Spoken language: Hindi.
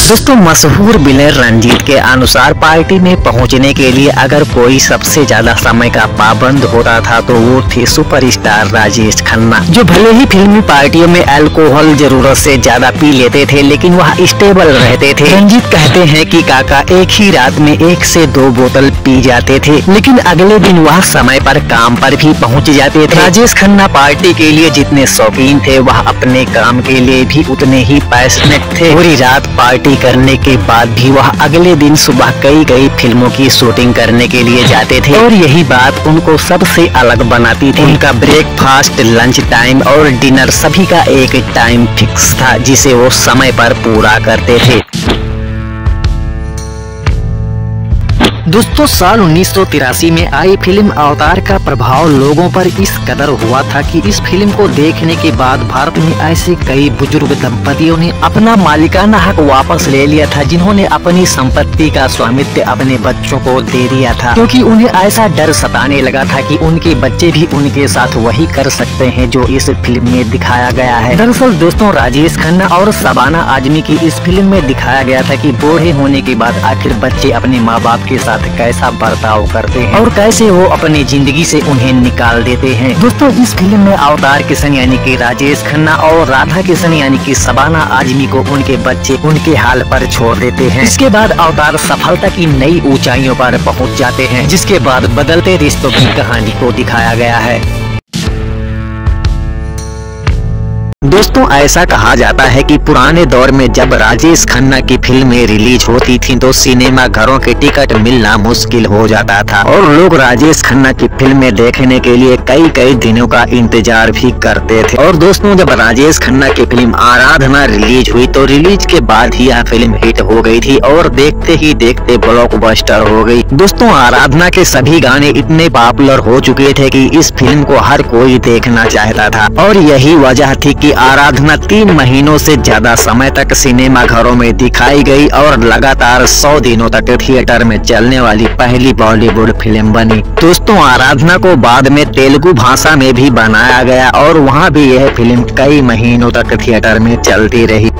दोस्तों मशहूर विलेन रंजीत के अनुसार पार्टी में पहुंचने के लिए अगर कोई सबसे ज्यादा समय का पाबंद होता था तो वो थे सुपरस्टार राजेश खन्ना, जो भले ही फिल्मी पार्टियों में अल्कोहल जरूरत से ज्यादा पी लेते थे लेकिन वह स्टेबल रहते थे। रंजीत कहते हैं कि काका एक ही रात में 1 से 2 बोतल पी जाते थे लेकिन अगले दिन वह समय पर काम पर भी पहुँच जाते थे। राजेश खन्ना पार्टी के लिए जितने शौकीन थे वह अपने काम के लिए भी उतने ही पैशनेट थे। पूरी रात पार्टी करने के बाद भी वह अगले दिन सुबह कई फिल्मों की शूटिंग करने के लिए जाते थे और यही बात उनको सबसे अलग बनाती थी। उनका ब्रेकफास्ट, लंच टाइम और डिनर सभी का एक टाइम फिक्स था जिसे वो समय पर पूरा करते थे। दोस्तों साल 1983 में आई फिल्म अवतार का प्रभाव लोगों पर इस कदर हुआ था कि इस फिल्म को देखने के बाद भारत में ऐसे कई बुजुर्ग दंपतियों ने अपना मालिकाना हक वापस ले लिया था, जिन्होंने अपनी संपत्ति का स्वामित्व अपने बच्चों को दे दिया था, क्योंकि उन्हें ऐसा डर सताने लगा था कि उनके बच्चे भी उनके साथ वही कर सकते हैं जो इस फिल्म में दिखाया गया है। दरअसल दोस्तों राजेश खन्ना और शबाना आजमी की इस फिल्म में दिखाया गया था कि बूढ़े होने के बाद आखिर बच्चे अपने माँ बाप के साथ कैसा बर्ताव करते हैं और कैसे वो अपनी जिंदगी से उन्हें निकाल देते हैं। दोस्तों इस फिल्म में अवतार किशन यानी कि राजेश खन्ना और राधा किशन यानी कि शबाना आजमी को उनके बच्चे उनके हाल पर छोड़ देते हैं। इसके बाद अवतार सफलता की नई ऊंचाइयों पर पहुंच जाते हैं, जिसके बाद बदलते रिश्तों की कहानी को दिखाया गया है। दोस्तों ऐसा कहा जाता है कि पुराने दौर में जब राजेश खन्ना की फिल्में रिलीज होती थीं तो सिनेमा घरों के टिकट मिलना मुश्किल हो जाता था और लोग राजेश खन्ना की फिल्में देखने के लिए कई दिनों का इंतजार भी करते थे। और दोस्तों जब राजेश खन्ना की फिल्म आराधना रिलीज हुई तो रिलीज के बाद ही यह फिल्म हिट हो गई थी और देखते ही देखते ब्लॉकबस्टर हो गई। दोस्तों आराधना के सभी गाने इतने पॉपुलर हो चुके थे कि इस फिल्म को हर कोई देखना चाहता था और यही वजह थी कि आराधना 3 महीनों से ज्यादा समय तक सिनेमा घरों में दिखाई गई और लगातार 100 दिनों तक थिएटर में चलने वाली पहली बॉलीवुड फिल्म बनी। दोस्तों आराधना को बाद में तेलुगु भाषा में भी बनाया गया और वहां भी यह फिल्म कई महीनों तक थिएटर में चलती रही।